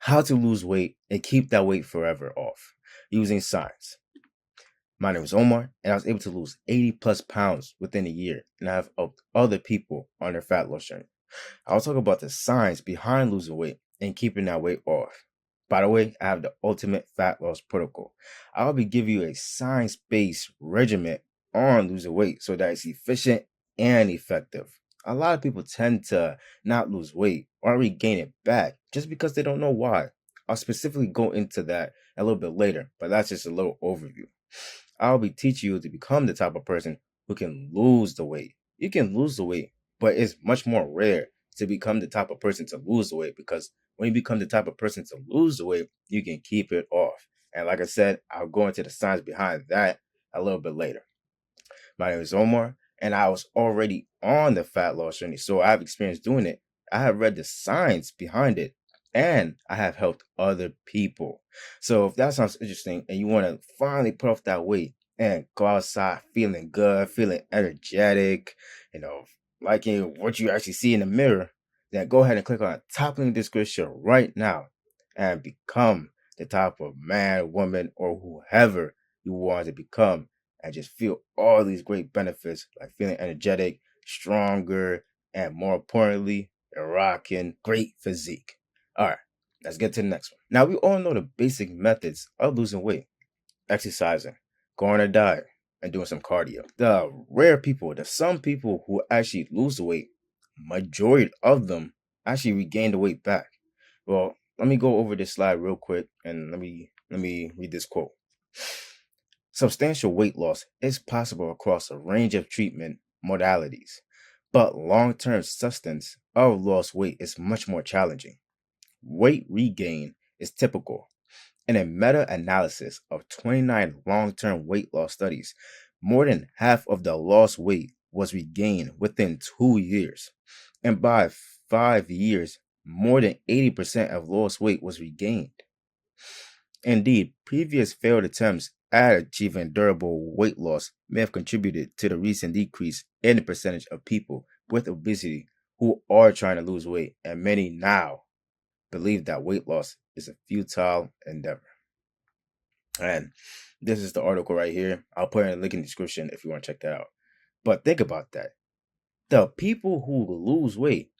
how to lose weight and keep that weight forever off using science. My name is Omar, and I was able to lose 80 plus pounds within a year, and I have helped other people on their fat loss journey. I'll talk about the science behind losing weight and keeping that weight off. By the way, I have the ultimate fat loss protocol. I'll be giving you a science-based regimen on losing weight so that it's efficient and effective. A lot of people tend to not lose weight or regain it back just because they don't know why. I'll specifically go into that a little bit later, but that's just a little overview. I'll be teaching you to become the type of person who can lose the weight. You can lose the weight, but it's much more rare to become the type of person to lose the weight, because when you become the type of person to lose the weight, you can keep it off. And like I said, I'll go into the science behind that a little bit later. My name is Omar, and I was already on the fat loss journey, so I have experience doing it. I have read the science behind it, and I have helped other people. So if that sounds interesting and you want to finally put off that weight and go outside feeling good, feeling energetic, you know, liking what you actually see in the mirror, then go ahead and click on the top link in the description right now and become the type of man, woman, or whoever you want to become, and just feel all these great benefits like feeling energetic, stronger, and more importantly, rocking great physique. All right, let's get to the next one. Now, we all know the basic methods of losing weight: exercising, going on a diet, and doing some cardio. The rare people, the some people who actually lose the weight, majority of them actually regain the weight back. Well, let me go over this slide real quick and let me read this quote. Substantial weight loss is possible across a range of treatment modalities, but long-term sustenance of lost weight is much more challenging. Weight regain is typical. In a meta-analysis of 29 long-term weight loss studies, more than half of the lost weight was regained within 2 years. And by 5 years, more than 80% of lost weight was regained. Indeed, previous failed attempts at achieving durable weight loss may have contributed to the recent decrease in the percentage of people with obesity who are trying to lose weight, and many now believe that weight loss is a futile endeavor. And this is the article right here. I'll put in a link in the description if you want to check that out. But think about that. The people who lose weight,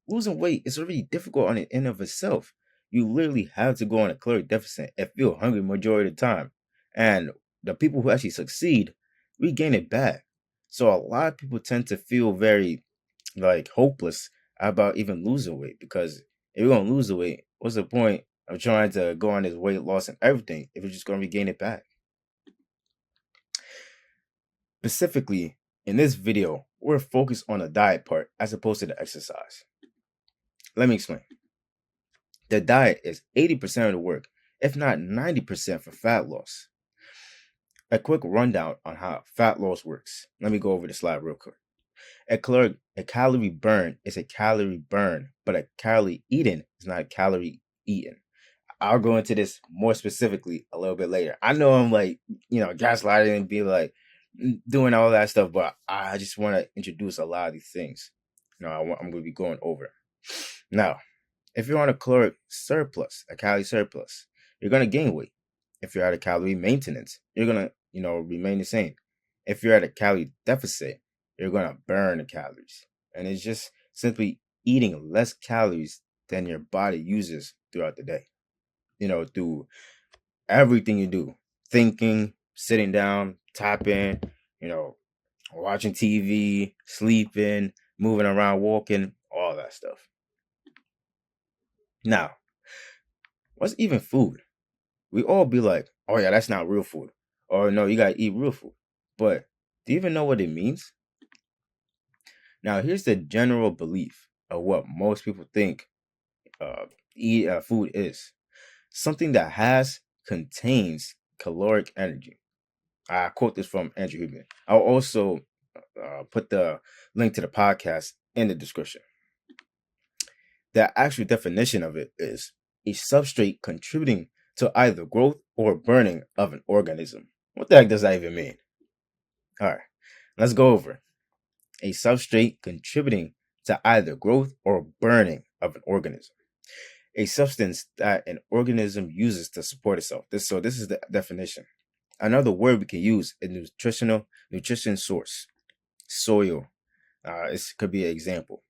losing weight is already difficult on the end of itself. You literally have to go on a caloric deficit and feel hungry majority of the time. And the people who actually succeed regain it back. So a lot of people tend to feel very hopeless about even losing weight, because if you're gonna lose the weight, what's the point of trying to go on this weight loss and everything if you're just gonna regain it back? Specifically, in this video, we're focused on the diet part as opposed to the exercise. Let me explain. The diet is 80% of the work, if not 90% for fat loss. A quick rundown on how fat loss works. Let me go over the slide real quick. A calorie burn is a calorie burn, but a calorie eaten is not a calorie eaten. I'll go into this more specifically a little bit later. I know I'm gaslighting and be doing all that stuff, but I just want to introduce a lot of these things. I'm going to be going over. Now, if you're on a caloric surplus, a calorie surplus, you're going to gain weight. If you're at a calorie maintenance, you're going to, remain the same. If you're at a calorie deficit, you're going to burn the calories. And it's just simply eating less calories than your body uses throughout the day. Through everything you do: thinking, sitting down, tapping, watching TV, sleeping, moving around, walking, all that stuff. Now, what's even food? We all be like, oh yeah, that's not real food. Or no, you gotta eat real food. But do you even know what it means? Now, here's the general belief of what most people think food is: something that contains caloric energy. I quote this from Andrew Huberman. I'll also put the link to the podcast in the description. The actual definition of it is a substrate contributing to either growth or burning of an organism. What the heck does that even mean? All right, let's go over. A substrate contributing to either growth or burning of an organism. A substance that an organism uses to support itself. This is the definition. Another word we can use is nutrition source. Soil. It could be an example.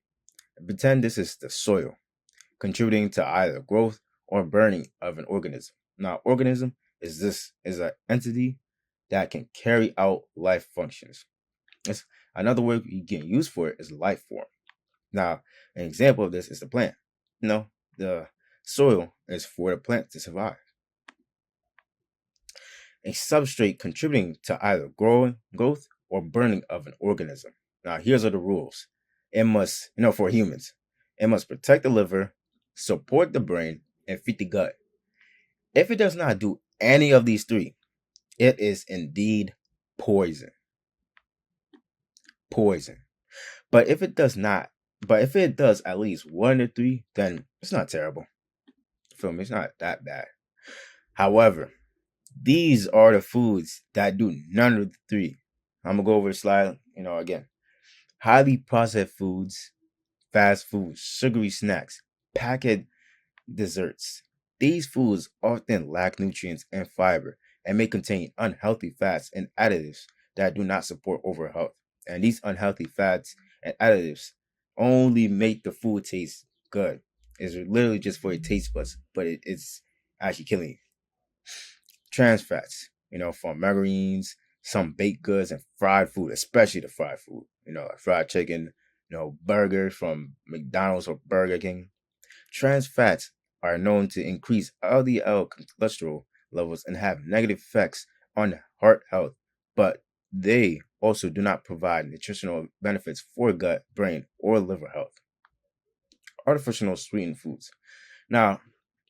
Pretend this is the soil, contributing to either growth or burning of an organism. Now, organism is an entity that can carry out life functions. It's, another word you can use for it is life form. Now, an example of this is the plant. The soil is for the plant to survive. A substrate contributing to either growth, or burning of an organism. Now, here's are the rules. It must, for humans, it must protect the liver, support the brain, and feed the gut. If it does not do any of these three, it is indeed poison. Poison. But if it does at least one or three, then it's not terrible. Feel me? It's not that bad. However, these are the foods that do none of the three. I'm gonna go over the slide, again. Highly processed foods, fast foods, sugary snacks, packaged desserts. These foods often lack nutrients and fiber and may contain unhealthy fats and additives that do not support overall health. And these unhealthy fats and additives only make the food taste good. It's literally just for your taste buds, but it's actually killing you. Trans fats, from margarines, some baked goods, and fried food, especially the fried food, like fried chicken, burgers from McDonald's or Burger King. Trans fats are known to increase LDL cholesterol levels and have negative effects on heart health, but they also do not provide nutritional benefits for gut, brain, or liver health. Artificial sweetened foods. Now,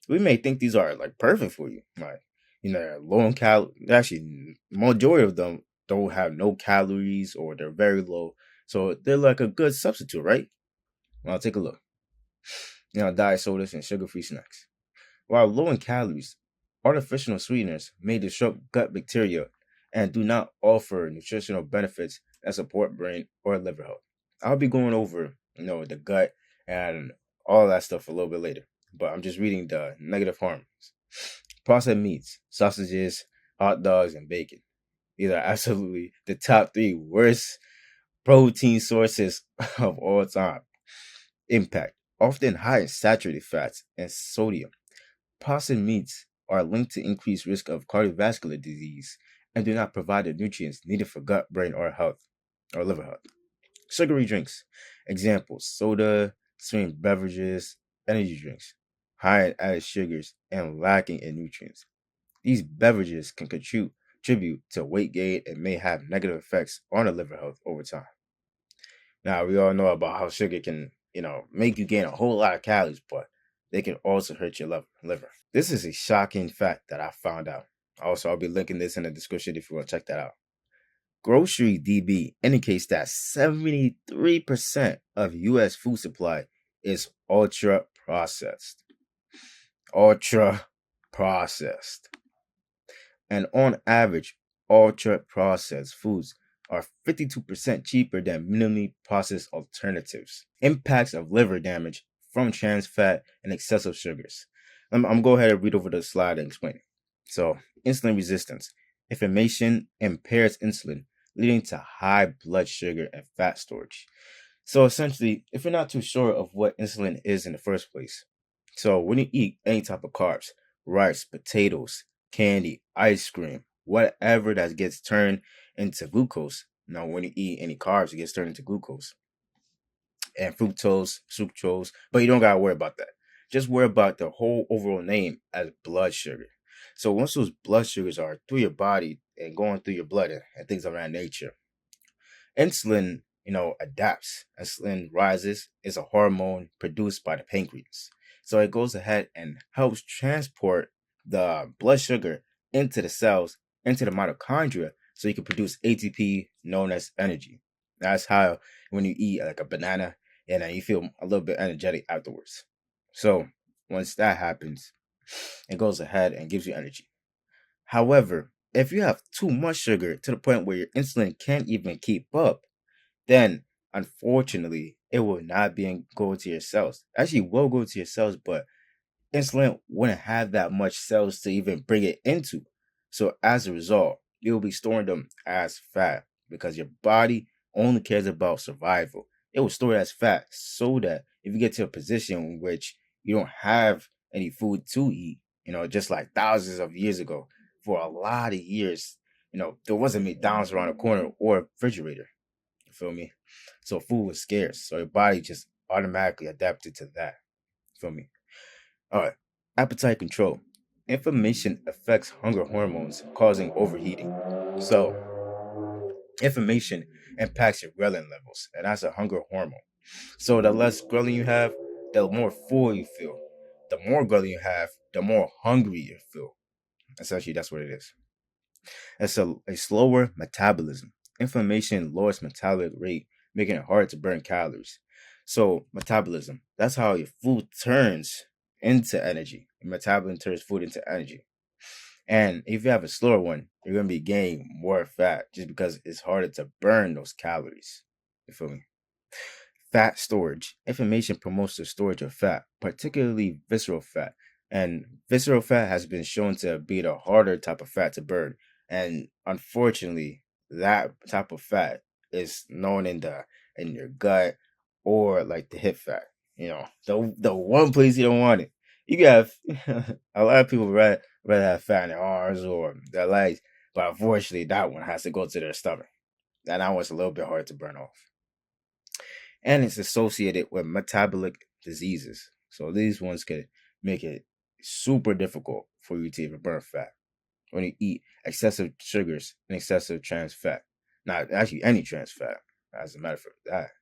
we may think these are like perfect for you, like low in actually majority of them don't have no calories or they're very low, so they're like a good substitute, right? Well, take a look. Diet sodas and sugar-free snacks. While low in calories, artificial sweeteners may disrupt gut bacteria and do not offer nutritional benefits that support brain or liver health. I'll be going over the gut and all that stuff a little bit later, but I'm just reading the negative harms. Processed meats, sausages, hot dogs, and bacon. These are absolutely the top three worst protein sources of all time. Impact. Often high in saturated fats and sodium. Processed meats are linked to increased risk of cardiovascular disease and do not provide the nutrients needed for gut, brain, or health, or liver health. Sugary drinks. Examples: soda, sweetened beverages, energy drinks, high in added sugars and lacking in nutrients. These beverages can contribute to weight gain and may have negative effects on the liver health over time. Now, we all know about how sugar can, make you gain a whole lot of calories, but they can also hurt your liver. This is a shocking fact that I found out. Also, I'll be linking this in the description if you want to check that out. Grocery DB indicates that 73% of U.S. food supply is ultra processed. Ultra processed. And on average, ultra processed foods are 52% cheaper than minimally processed alternatives. Impacts of liver damage from trans fat and excessive sugars. I'm going to go ahead and read over the slide and explain it. So, insulin resistance. Inflammation impairs insulin, leading to high blood sugar and fat storage. So essentially, if you're not too sure of what insulin is in the first place, so when you eat any type of carbs, rice, potatoes, candy, ice cream, whatever that gets turned into glucose. Now, when you eat any carbs, it gets turned into glucose and fructose, sucrose, but you don't gotta worry about that. Just worry about the whole overall name as blood sugar. So once those blood sugars are through your body and going through your blood and things of that nature, insulin, adapts. Insulin rises is a hormone produced by the pancreas. So it goes ahead and helps transport the blood sugar into the cells, into the mitochondria, so you can produce ATP known as energy. That's how when you eat like a banana, you feel a little bit energetic afterwards. So once that happens, it goes ahead and gives you energy. However, if you have too much sugar to the point where your insulin can't even keep up, then unfortunately it will not be go to your cells. Actually, it will go to your cells, but insulin wouldn't have that much cells to even bring it into. So as a result, you'll be storing them as fat because your body only cares about survival. It will store it as fat so that if you get to a position in which you don't have any food to eat, just like thousands of years ago, for a lot of years, there wasn't McDonald's around the corner or a refrigerator. You feel me? So food was scarce. So your body just automatically adapted to that. You feel me? All right. Appetite control. Inflammation affects hunger hormones, causing overheating. So, inflammation impacts your ghrelin levels, and that's a hunger hormone. So, the less ghrelin you have, the more full you feel. The more ghrelin you have, the more hungry you feel. Essentially, that's what it is. It's a slower metabolism. Inflammation lowers metabolic rate, making it hard to burn calories. So, metabolism, that's how your food turns into energy. Your metabolism turns food into energy. And if you have a slower one, you're going to be gaining more fat just because it's harder to burn those calories. You feel me? Fat storage. Inflammation promotes the storage of fat, particularly visceral fat. And visceral fat has been shown to be the harder type of fat to burn. And unfortunately, that type of fat is known in your gut or like the hip fat. The one place you don't want it. You got a lot of people rather have fat in their arms or their legs, but unfortunately, that one has to go to their stomach. And that one's a little bit hard to burn off, and it's associated with metabolic diseases. So these ones could make it super difficult for you to even burn fat when you eat excessive sugars and excessive trans fat. Not actually any trans fat, as a matter of fact.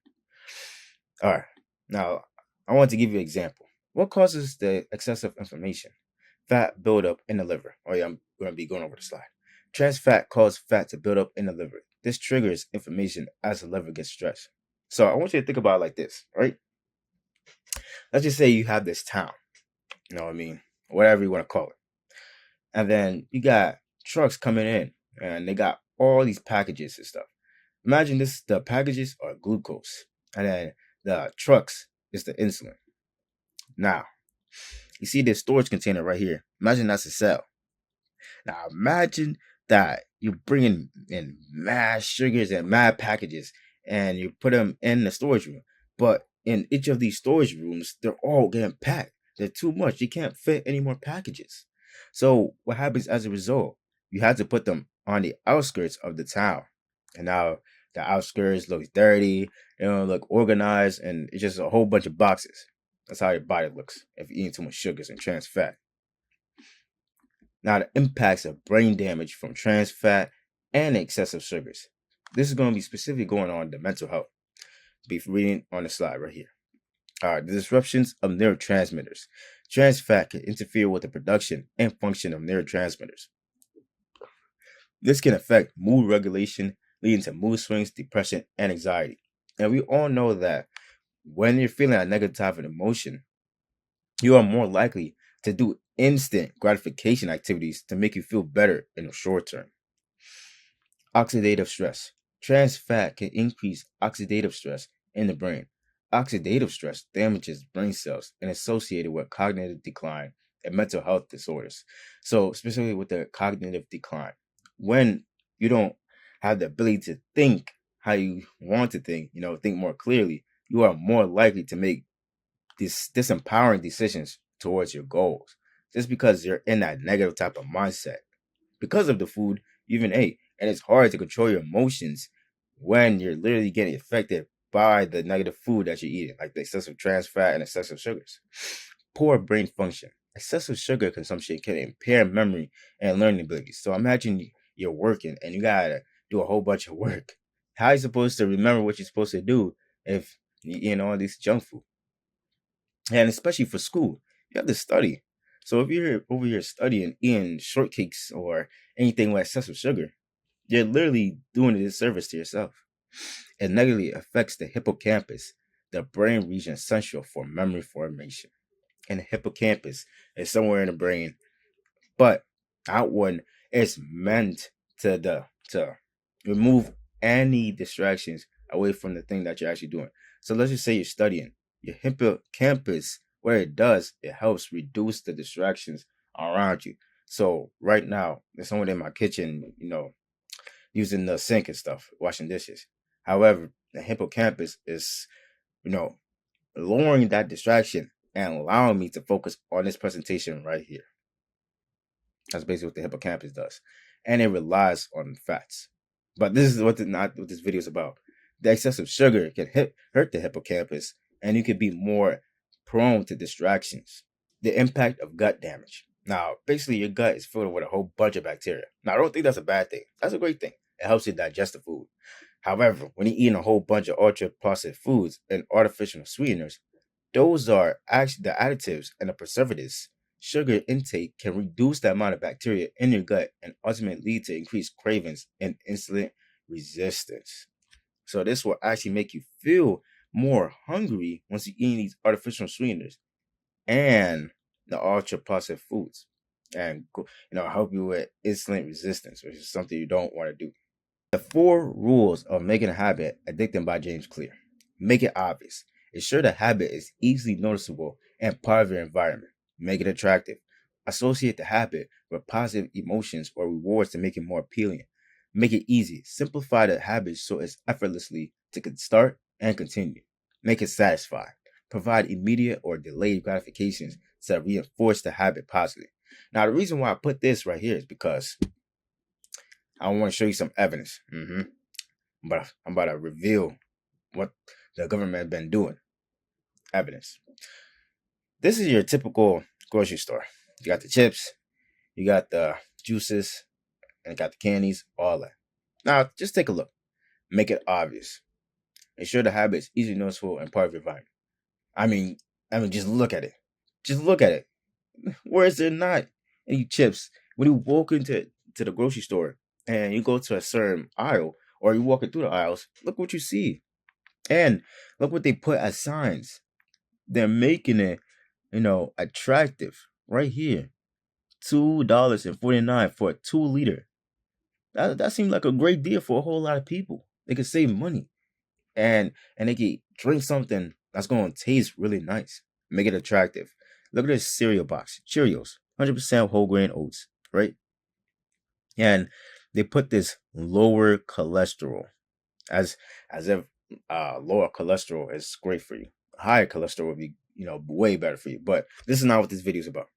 All right. Now, I want to give you an example. What causes the excessive inflammation? Fat buildup in the liver. Oh yeah, I'm going to be going over the slide. Trans fat causes fat to build up in the liver. This triggers inflammation as the liver gets stressed. So I want you to think about it like this, right? Let's just say you have this town, you know what I mean? Whatever you want to call it. And then you got trucks coming in and they got all these packages and stuff. Imagine the packages are glucose and then the trucks is the insulin. Now, you see this storage container right here. Imagine that's a cell. Now imagine that you're bringing in mad sugars and mad packages and you put them in the storage room. But in each of these storage rooms, they're all getting packed. They're too much. You can't fit any more packages. So what happens as a result? You have to put them on the outskirts of the town. And now the outskirts look dirty, look organized, and it's just a whole bunch of boxes. That's how your body looks if you're eating too much sugars and trans fat. Now, the impacts of brain damage from trans fat and excessive sugars. This is going to be specifically going on the mental health. Be reading on the slide right here. All right, the disruptions of neurotransmitters. Trans fat can interfere with the production and function of neurotransmitters. This can affect mood regulation, leading to mood swings, depression, and anxiety. And we all know that when you're feeling a negative type of emotion, you are more likely to do instant gratification activities to make you feel better in the short term. Oxidative stress. Trans fat can increase oxidative stress in the brain. Oxidative stress damages brain cells and is associated with cognitive decline and mental health disorders. So, specifically with the cognitive decline, when you don't have the ability to think how you want to think, think more clearly, you are more likely to make disempowering decisions towards your goals just because you're in that negative type of mindset because of the food you even ate. And it's hard to control your emotions when you're literally getting affected by the negative food that you're eating, like the excessive trans fat and excessive sugars. Poor brain function. Excessive sugar consumption can impair memory and learning abilities. So imagine you're working and you gotta do a whole bunch of work. How are you supposed to remember what you're supposed to do if you're eating all this junk food? And especially for school, you have to study. So if you're over here studying, eating shortcakes or anything with excessive sugar, you're literally doing a disservice to yourself. It negatively affects the hippocampus, the brain region essential for memory formation. And the hippocampus is somewhere in the brain, but that one is meant to remove any distractions away from the thing that you're actually doing. So let's just say you're studying. Your hippocampus What it does, it helps reduce the distractions around you. So right now, there's someone in my kitchen, using the sink and stuff, washing dishes. However, the hippocampus is, you know, lowering that distraction and allowing me to focus on this presentation right here. That's basically what the hippocampus does, and it relies on fats. But this is not what this video is about. The excessive sugar can hurt the hippocampus, and you can be more prone to distractions. The impact of gut damage. Now, basically, your gut is filled with a whole bunch of bacteria. Now, I don't think that's a bad thing. That's a great thing. It helps you digest the food. However, when you're eating a whole bunch of ultra processed foods and artificial sweeteners, those are actually the additives and the preservatives. Sugar intake can reduce the amount of bacteria in your gut and ultimately lead to increased cravings and insulin resistance. So this will actually make you feel more hungry once you're eating these artificial sweeteners and the ultra processed foods, and help you with insulin resistance, which is something you don't want to do. The 4 rules of making a habit addicting by James Clear. Make it obvious. Ensure the habit is easily noticeable and part of your environment. Make it attractive. Associate the habit with positive emotions or rewards to make it more appealing. Make it easy. Simplify the habit so it's effortlessly to start and continue. Make it satisfying. Provide immediate or delayed gratifications to reinforce the habit positively. Now, the reason why I put this right here is because I want to show you some evidence. I'm about to reveal what the government has been doing. Evidence. This is your typical grocery store. You got the chips, you got the juices, and got the candies, all that. Now, just take a look. Make it obvious. Ensure the habit is easily noticeable and part of your environment. I mean, just look at it. Just look at it. Where is there not any chips? When you walk into the grocery store and you go to a certain aisle, or you're walking through the aisles, look what you see. And look what they put as signs. They're making it, attractive right here. $2.49 for a 2 liter. That seems like a great deal for a whole lot of people. They can save money. And they can drink something that's going to taste really nice. Make it attractive. Look at this cereal box. Cheerios. 100% whole grain oats, right? And they put this lower cholesterol as if lower cholesterol is great for you. Higher cholesterol would be, way better for you. But this is not what this video is about.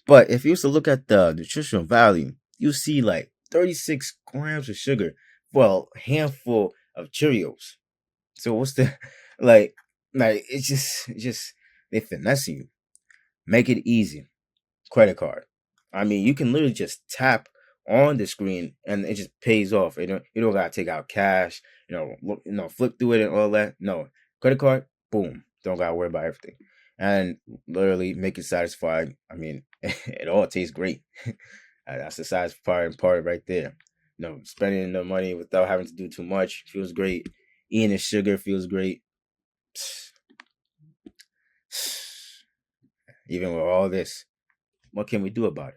But if you used to look at the nutritional value, you see like 36 grams of sugar for a handful of Cheerios. So what's the like it's just they finesse you. Make it easy. Credit card. I mean, you can literally just tap on the screen and it just pays off. You don't gotta take out cash. Flip through it and all that. No, credit card. Boom. Don't gotta worry about everything. And literally make it satisfying. I mean, it all tastes great. That's the satisfying part right there. Spending the money without having to do too much feels great. Eating the sugar feels great. Even with all this, what can we do about it?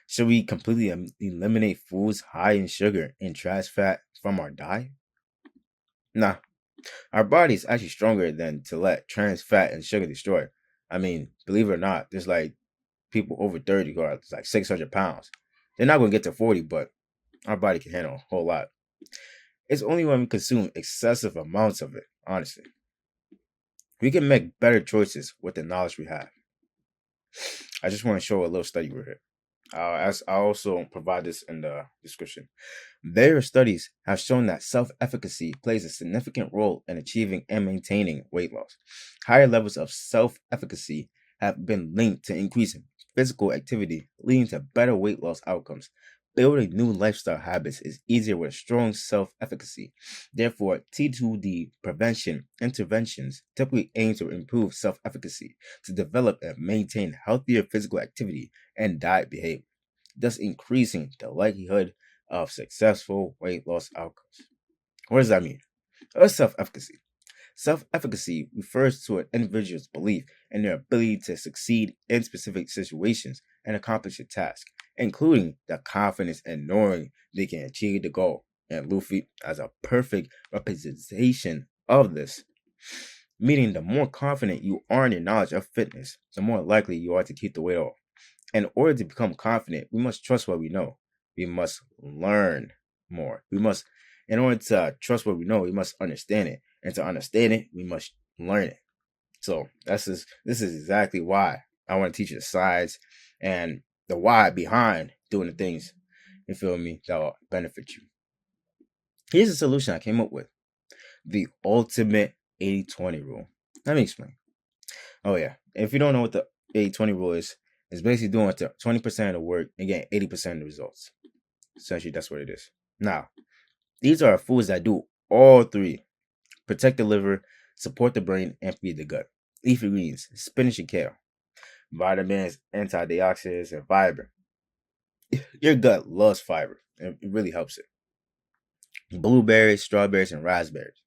Should we completely eliminate foods high in sugar and trans fat from our diet? Nah. Our body is actually stronger than to let trans fat and sugar destroy. I mean, believe it or not, there's like people over 30 who are like 600 pounds. They're not going to get to 40, but our body can handle a whole lot. It's only when we consume excessive amounts of it, honestly. We can make better choices with the knowledge we have. I just want to show a little study right here. As I also provide this in the description. Various studies have shown that self-efficacy plays a significant role in achieving and maintaining weight loss. Higher levels of self-efficacy have been linked to increasing physical activity, leading to better weight loss outcomes. Building new lifestyle habits is easier with strong self-efficacy. Therefore, T2D prevention interventions typically aim to improve self-efficacy to develop and maintain healthier physical activity and diet behavior, thus increasing the likelihood of successful weight loss outcomes. What does that mean? What's self-efficacy? Self-efficacy refers to an individual's belief in their ability to succeed in specific situations and accomplish a task, including the confidence in knowing they can achieve the goal. And Luffy as a perfect representation of this. Meaning, the more confident you are in your knowledge of fitness, the more likely you are to keep the weight off. In order to become confident, we must trust what we know. We must learn more. In order to trust what we know, we must understand it. And to understand it, we must learn it. So this is exactly why I want to teach you the sides and the why behind doing the things, you feel me, that will benefit you. Here's a solution I came up with. The ultimate 80-20 rule. Let me explain. Oh yeah. If you don't know what the 80-20 rule is, it's basically doing 20% of the work and getting 80% of the results. Essentially, that's what it is. Now, these are foods that do all three. Protect the liver, support the brain, and feed the gut. Leafy greens, spinach and kale, vitamins, antioxidants, and fiber. Your gut loves fiber. It really helps it. Blueberries, strawberries, and raspberries.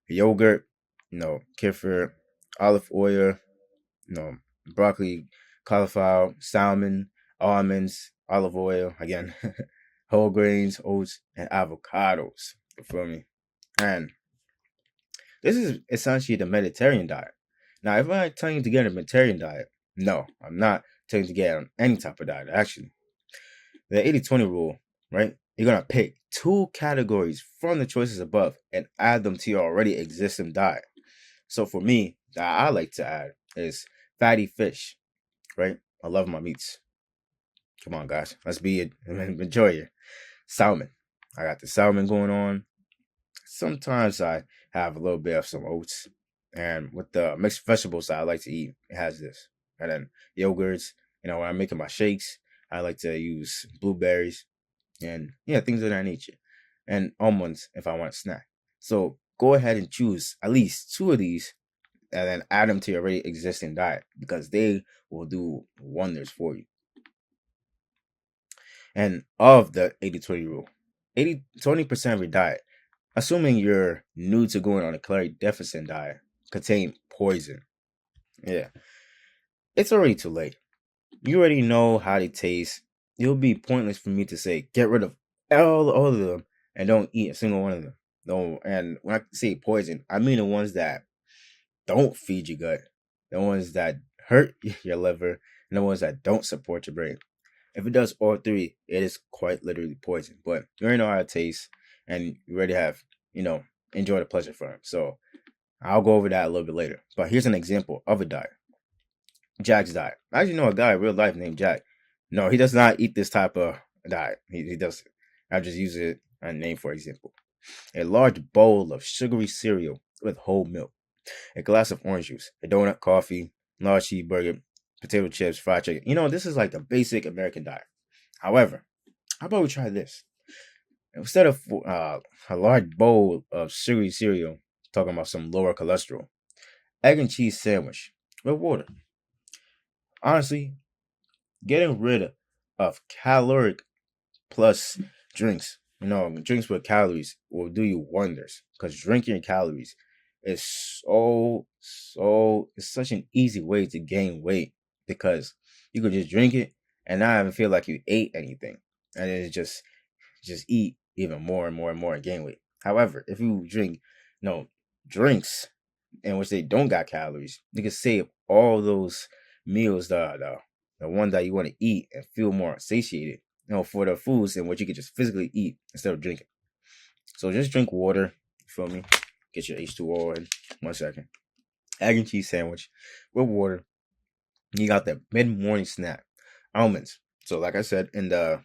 Yogurt, kefir, olive oil, broccoli, cauliflower, salmon, almonds, olive oil, again, whole grains, oats, and avocados. You feel me? And this is essentially the Mediterranean diet. Now, if I'm telling you to get a Mediterranean diet, no, I'm not telling you to get on any type of diet, actually. The 80-20 rule, right? You're going to pick two categories from the choices above and add them to your already existing diet. So for me, that I like to add is fatty fish, right? I love my meats. Come on, guys. Let's be it. Enjoy it. Salmon. I got the salmon going on. Sometimes I have a little bit of some oats. And with the mixed vegetables that I like to eat, it has this. And then yogurts. When I'm making my shakes, I like to use blueberries and things of that nature. And almonds if I want a snack. So go ahead and choose at least two of these and then add them to your already existing diet because they will do wonders for you. And of the 80-20 rule, 20% of your diet, assuming you're new to going on a caloric deficit diet, contain poison. Yeah. It's already too late. You already know how they taste. It would be pointless for me to say get rid of all of them and don't eat a single one of them. No, and when I say poison, I mean the ones that don't feed your gut, the ones that hurt your liver, and the ones that don't support your brain. If it does all three, it is quite literally poison. But you already know how it tastes, and you already have, enjoy the pleasure from it. So I'll go over that a little bit later. But here's an example of a diet. Jack's diet. I actually know a guy in real life named Jack. No, he does not eat this type of diet. He doesn't. I just use it a name for example. A large bowl of sugary cereal with whole milk, a glass of orange juice, a donut, coffee, large cheeseburger, potato chips, fried chicken. This is like the basic American diet. However, how about we try this? Instead of a large bowl of sugary cereal, talking about some lower cholesterol, egg and cheese sandwich with water. Honestly, getting rid of caloric plus drinks, drinks with calories will do you wonders because drinking calories is it's such an easy way to gain weight because you could just drink it and not even feel like you ate anything and then just eat even more and more and more and gain weight. However, if you drink drinks in which they don't got calories, you can save all those meals, the one that you want to eat and feel more satiated, for the foods in which you can just physically eat instead of drinking. So just drink water, you feel me? Get your H2O in 1 second. Egg and cheese sandwich with water. You got the mid-morning snack, almonds. So like I said, in the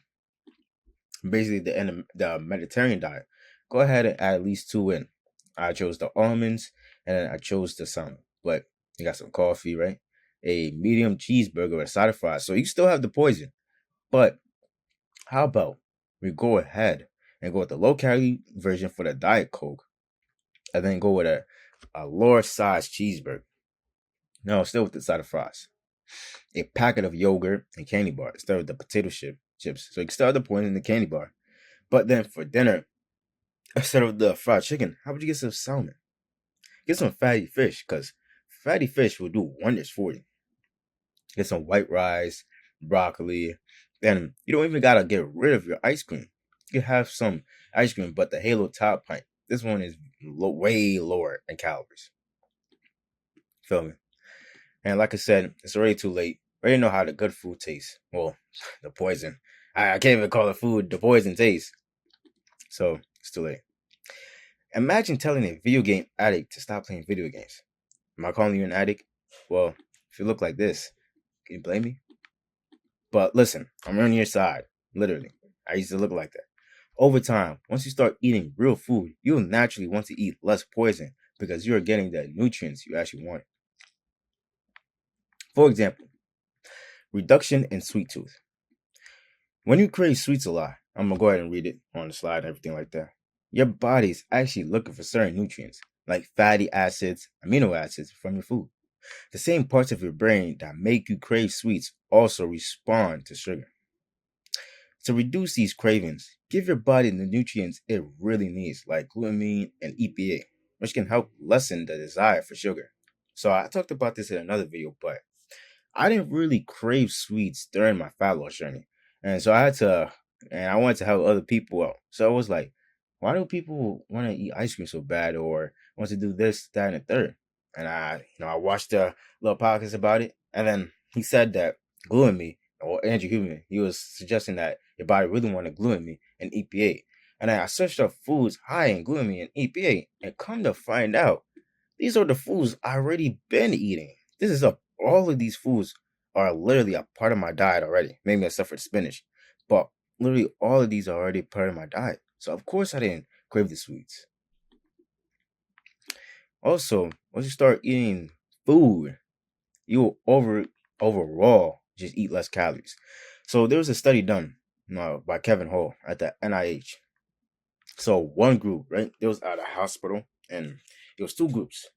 Mediterranean diet, go ahead and add at least 2 in. I chose the almonds and then I chose the salmon. But you got some coffee, right? A medium cheeseburger with a side of fries. So you still have the poison. But how about we go ahead and go with the low calorie version for the Diet Coke and then go with a lower size cheeseburger. No, still with the side of fries. A packet of yogurt and candy bar instead of the potato chips. So you can still have the poison in the candy bar. But then for dinner, instead of the fried chicken, how would you get some salmon? Get some fatty fish, because fatty fish will do wonders for you. Get some white rice, broccoli, and you don't even gotta get rid of your ice cream. You can have some ice cream, but the Halo Top pint. This one is way lower in calories. Feel me? And like I said, it's already too late. We already know how the good food tastes. Well, the poison. I can't even call it food. The poison tastes. So it's too late. Imagine telling a video game addict to stop playing video games. Am I calling you an addict? Well, if you look like this, can you blame me? But listen, I'm on your side. Literally. I used to look like that. Over time, once you start eating real food, you'll naturally want to eat less poison because you're getting the nutrients you actually want. For example, reduction in sweet tooth. When you crave sweets a lot, I'm gonna go ahead and read it on the slide and everything like that. Your body's actually looking for certain nutrients, like fatty acids, amino acids from your food. The same parts of your brain that make you crave sweets also respond to sugar. To reduce these cravings, give your body the nutrients it really needs, like glutamine and EPA, which can help lessen the desire for sugar. So I talked about this in another video, but I didn't really crave sweets during my fat loss journey. And so I wanted to help other people out. So I was like, why do people want to eat ice cream so bad or want to do this, that, and the third? And I watched a little podcast about it. And then he said that glutamine, or Andrew Huberman, he was suggesting that your body really wanted glutamine and EPA. And then I searched up foods high in glutamine and EPA and come to find out these are the foods I already been eating. All of these foods are literally a part of my diet already. Maybe except for spinach. But literally all of these are already part of my diet. So of course I didn't crave the sweets. Also, once you start eating food, you will overall just eat less calories. So there was a study done by Kevin Hall at the NIH. So one group, right, it was at a hospital, and it was two groups.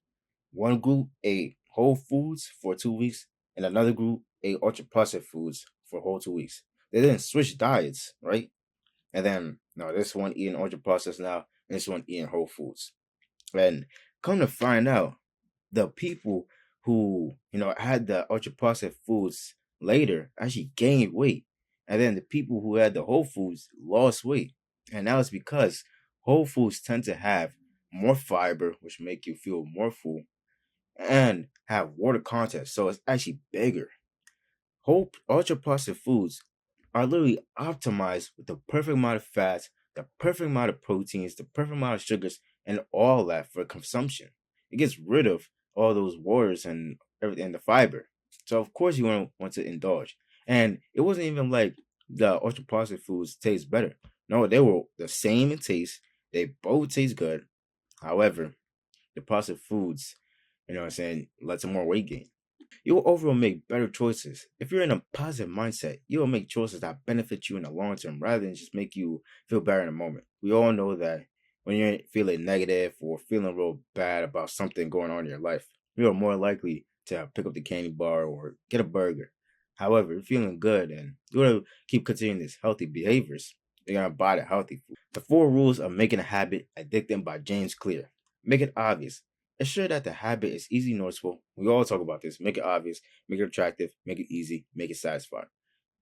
One group ate whole foods for 2 weeks, and another group ate ultra processed foods for whole 2 weeks. They didn't switch diets, right? And then no, this one eating ultra processed now, and this one eating whole foods. And come to find out, the people who had the ultra processed foods later actually gained weight, and then the people who had the whole foods lost weight, and that was because whole foods tend to have more fiber, which make you feel more full, and have water content, so it's actually bigger. Whole ultra processed foods are literally optimized with the perfect amount of fats, the perfect amount of proteins, the perfect amount of sugars, and all that for consumption. It gets rid of all those waters and everything, the fiber. So of course you want to indulge. And it wasn't even like the ultra processed foods taste better. No, they were the same in taste. They both taste good. However, the processed foods, what I'm saying, led to more weight gain. You will overall make better choices. If you're in a positive mindset, you will make choices that benefit you in the long term rather than just make you feel better in the moment. We all know that when you're feeling negative or feeling real bad about something going on in your life, you are more likely to pick up the candy bar or get a burger. However, if you're feeling good and you want to keep continuing these healthy behaviors, you're going to buy the healthy food. The 4 rules of making a habit addicting by James Clear. Make it obvious. Ensure that the habit is easy noticeable. We all talk about this. Make it obvious, make it attractive, make it easy, make it satisfying.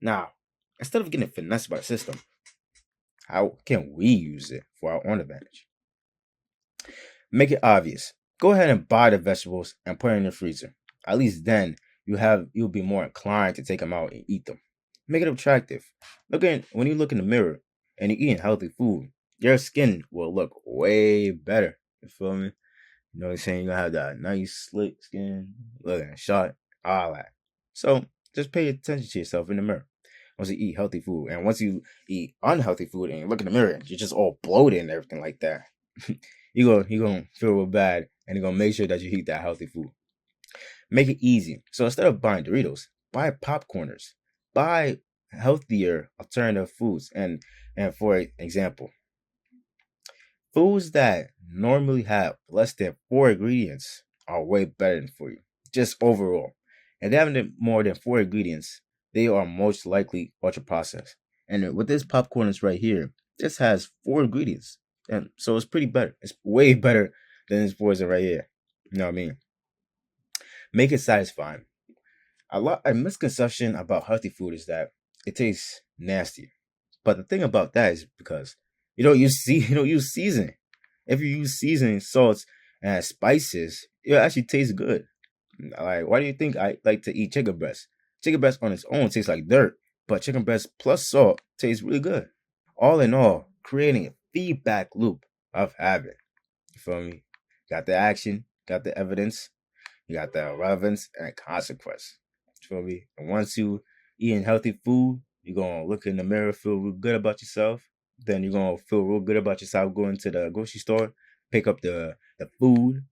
Now, instead of getting finessed by the system, how can we use it for our own advantage? Make it obvious. Go ahead and buy the vegetables and put it in the freezer. At least then you'll be more inclined to take them out and eat them. Make it attractive. When you look in the mirror and you're eating healthy food, your skin will look way better. You feel me? You know what I'm saying? You're gonna have that nice slick skin, looking shot, all that. So just pay attention to yourself in the mirror. Once you eat healthy food, and once you eat unhealthy food and you look in the mirror, you're just all bloated and everything like that. You're gonna feel real bad, and you're gonna make sure that you eat that healthy food. Make it easy. So instead of buying Doritos, buy popcorners. Buy healthier alternative foods. And for example, foods that normally have less than 4 ingredients are way better for you, just overall. And having more than 4 ingredients, they are most likely ultra processed. And with this popcorn is right here, this has 4 ingredients. And so it's pretty better. It's way better than this poison right here. You know what I mean? Make it satisfying. A misconception about healthy food is that it tastes nasty. But the thing about that is because you don't use seasoning. If you use seasoning, salts, and spices, it actually tastes good. Like, why do you think I like to eat chicken breast? Chicken breast on its own tastes like dirt, but chicken breast plus salt tastes really good. All in all, creating a feedback loop of habit. You feel me? Got the action, got the evidence, you got the relevance and consequence. You feel me? And once you eating healthy food, you're gonna look in the mirror, feel real good about yourself. Then you're gonna feel real good about yourself going to the grocery store, pick up the food,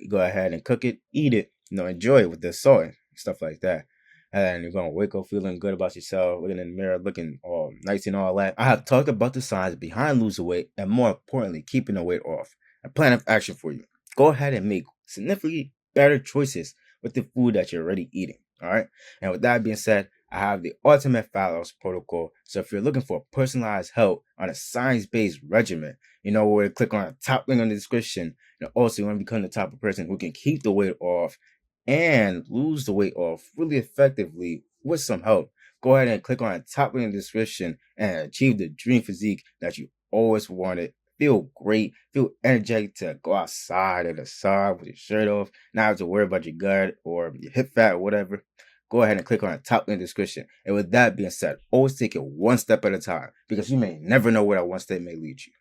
go ahead and cook it, eat it, enjoy it with the salt and stuff like that. And you're gonna wake up feeling good about yourself, looking in the mirror, looking all nice and all that. I have talked about the signs behind losing weight and more importantly, keeping the weight off. A plan of action for you. Go ahead and make significantly better choices with the food that you're already eating. All right. And with that being said, I have the ultimate fat loss protocol. So if you're looking for personalized help on a science-based regimen, where to click on the top link in the description. And also you want to become the type of person who can keep the weight off and lose the weight off really effectively with some help. Go ahead and click on the top link in the description and achieve the dream physique that you always wanted. Feel great, feel energetic to go outside in the sun with your shirt off, not have to worry about your gut or your hip fat or whatever. Go ahead and click on the top link in the description. And with that being said, always take it one step at a time because you may never know where that one step may lead you.